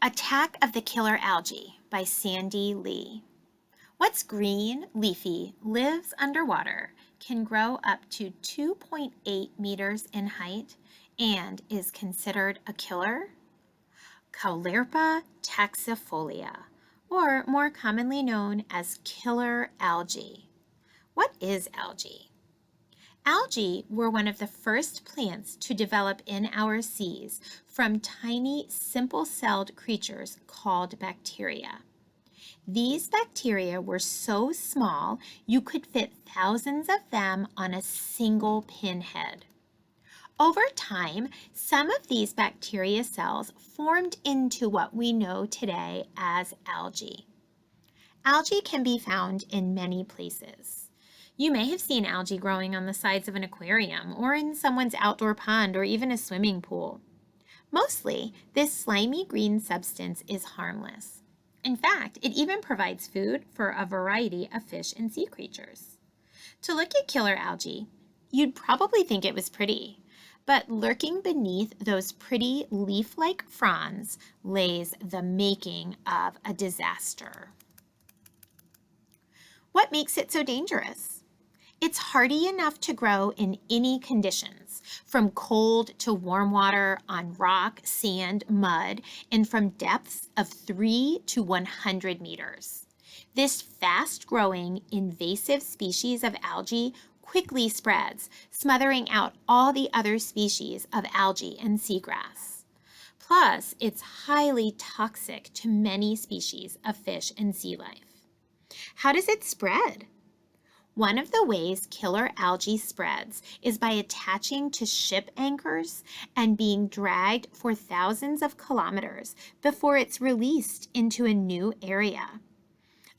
Attack of the Killer Algae by Sandie Lee. What's green, leafy, lives underwater, can grow up to 2.8 meters in height, and is considered a killer? Caulerpa taxifolia, or more commonly known as killer algae. What is algae? Algae were one of the first plants to develop in our seas from tiny, simple-celled creatures called bacteria. These bacteria were so small you could fit thousands of them on a single pinhead. Over time, some of these bacteria cells formed into what we know today as algae. Algae can be found in many places. You may have seen algae growing on the sides of an aquarium or in someone's outdoor pond or even a swimming pool. Mostly, this slimy green substance is harmless. In fact, it even provides food for a variety of fish and sea creatures. To look at killer algae, you'd probably think it was pretty, but lurking beneath those pretty leaf-like fronds lays the making of a disaster. What makes it so dangerous? It's hardy enough to grow in any conditions, from cold to warm water, on rock, sand, mud, and from depths of 3 to 100 meters. This fast-growing, invasive species of algae quickly spreads, smothering out all the other species of algae and seagrass. Plus, it's highly toxic to many species of fish and sea life. How does it spread? One of the ways killer algae spreads is by attaching to ship anchors and being dragged for thousands of kilometers before it's released into a new area.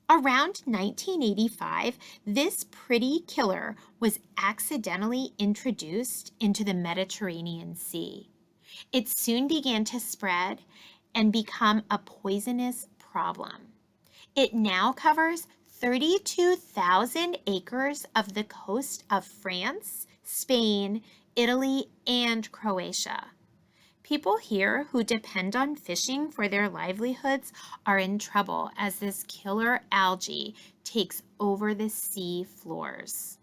Around 1985, this pretty killer was accidentally introduced into the Mediterranean Sea. It soon began to spread and become a poisonous problem. It now covers 32,000 acres of the coast of France, Spain, Italy, and Croatia. People here who depend on fishing for their livelihoods are in trouble as this killer algae takes over the sea floors.